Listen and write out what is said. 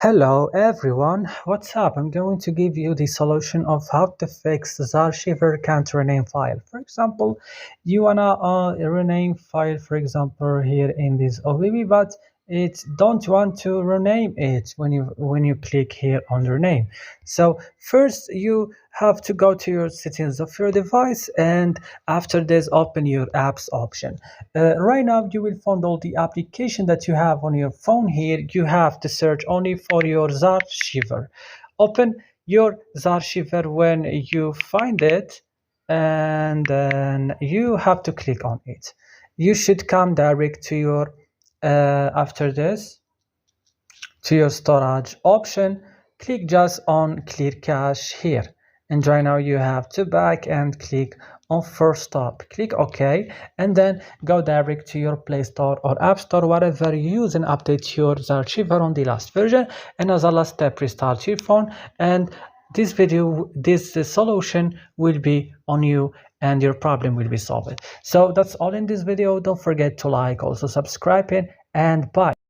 Hello everyone, what's up? I'm going to give you the solution of how to fix Zarchiver can't rename file. For example, you wanna rename file, for example, here in this OBB, but it don't want to rename it when you click here on rename. So first you have to go to your settings of your device, and after this open your apps option. Right now you will find all the application that you have on your phone. Here you have to search only for your Zarchiver. Open your Zarchiver when you find it, and then you have to click on it. You should come direct to your after this to your storage option. Click just on clear cache here, and right now you have to back and click on first stop. Click OK, and then go direct to your Play Store or App Store, whatever you use, and update your Zarchiver on the last version. And as a last step, restart your phone, and this solution will be on you and your problem will be solved. So that's all in this video. Don't forget to like, also subscribe, and bye.